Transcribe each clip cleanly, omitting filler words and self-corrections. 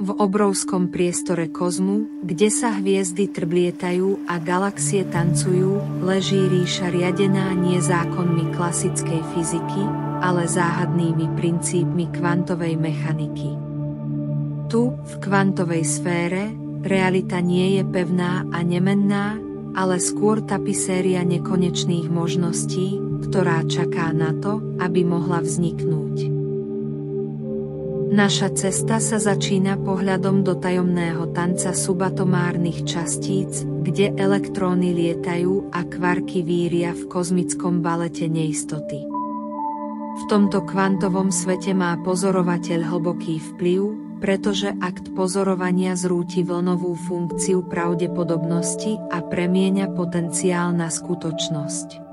v obrovskom priestore kozmu, kde sa hviezdy trblietajú a galaxie tancujú, leží ríša riadená nie zákonmi klasickej fyziky, ale záhadnými princípmi kvantovej mechaniky. Tu, v kvantovej sfére, realita nie je pevná a nemenná, ale skôr tapiséria nekonečných možností, ktorá čaká na to, aby mohla vzniknúť. Naša cesta sa začína pohľadom do tajomného tanca subatomárnych častíc, kde elektróny lietajú a kvarky víria v kozmickom balete neistoty. V tomto kvantovom svete má pozorovateľ hlboký vplyv, pretože akt pozorovania zrúti vlnovú funkciu pravdepodobnosti a premieňa potenciál na skutočnosť.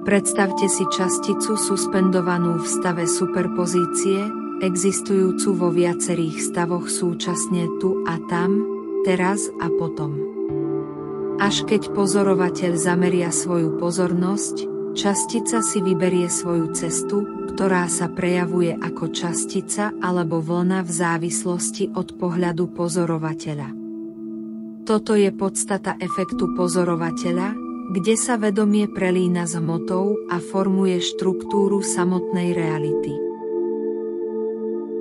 Predstavte si časticu suspendovanú v stave superpozície, existujúcu vo viacerých stavoch súčasne tu a tam, teraz a potom. Až keď pozorovateľ zameria svoju pozornosť, častica si vyberie svoju cestu, ktorá sa prejavuje ako častica alebo vlna v závislosti od pohľadu pozorovateľa. Toto je podstata efektu pozorovateľa, kde sa vedomie prelína s hmotou a formuje štruktúru samotnej reality.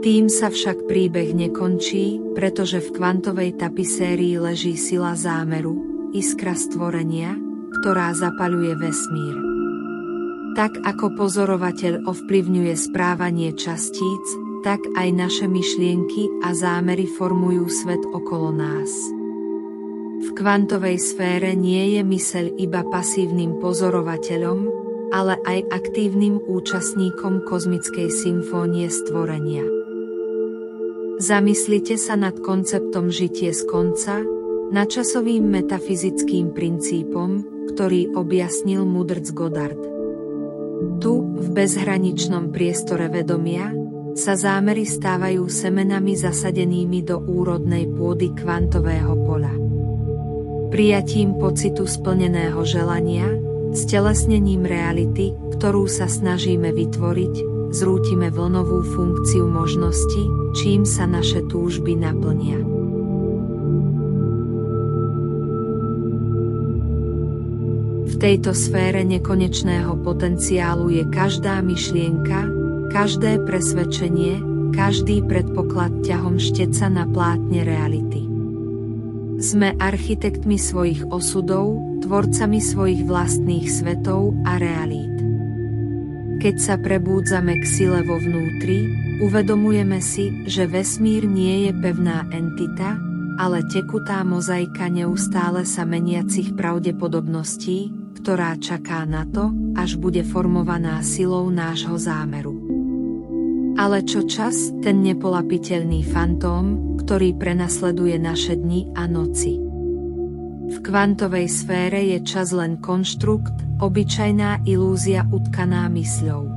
Tým sa však príbeh nekončí, pretože v kvantovej tapisérii leží sila zámeru, iskra stvorenia, ktorá zapaľuje vesmír. Tak ako pozorovateľ ovplyvňuje správanie častíc, tak aj naše myšlienky a zámery formujú svet okolo nás. V kvantovej sfére nie je myseľ iba pasívnym pozorovateľom, ale aj aktívnym účastníkom kozmickej symfónie stvorenia. Zamyslite sa nad konceptom žitie z konca, nadčasovým metafyzickým princípom, ktorý objasnil mudrc Goddard. Tu, v bezhraničnom priestore vedomia, sa zámery stávajú semenami zasadenými do úrodnej pôdy kvantového poľa. Prijatím pocitu splneného želania, stelesnením reality, ktorú sa snažíme vytvoriť, zrútime vlnovú funkciu možnosti, čím sa naše túžby naplnia. V tejto sfére nekonečného potenciálu je každá myšlienka, každé presvedčenie, každý predpoklad ťahom šteca na plátne reality. Sme architektmi svojich osudov, tvorcami svojich vlastných svetov a realít. Keď sa prebúdzame k sile vo vnútri, uvedomujeme si, že vesmír nie je pevná entita, ale tekutá mozaika neustále sa meniacich pravdepodobností, ktorá čaká na to, až bude formovaná silou nášho zámeru. Ale čo čas, ten nepolapiteľný fantóm, ktorý prenasleduje naše dni a noci. V kvantovej sfére je čas len konštrukt, obyčajná ilúzia utkaná mysľou.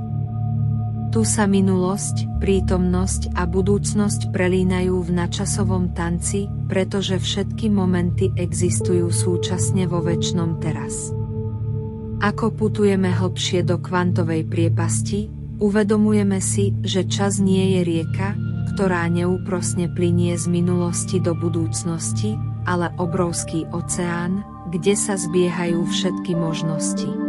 Tu sa minulosť, prítomnosť a budúcnosť prelínajú v nadčasovom tanci, pretože všetky momenty existujú súčasne vo večnom teraz. Ako putujeme hlbšie do kvantovej priepasti, uvedomujeme si, že čas nie je rieka, ktorá neúprosne plynie z minulosti do budúcnosti, ale obrovský oceán, kde sa zbiehajú všetky možnosti.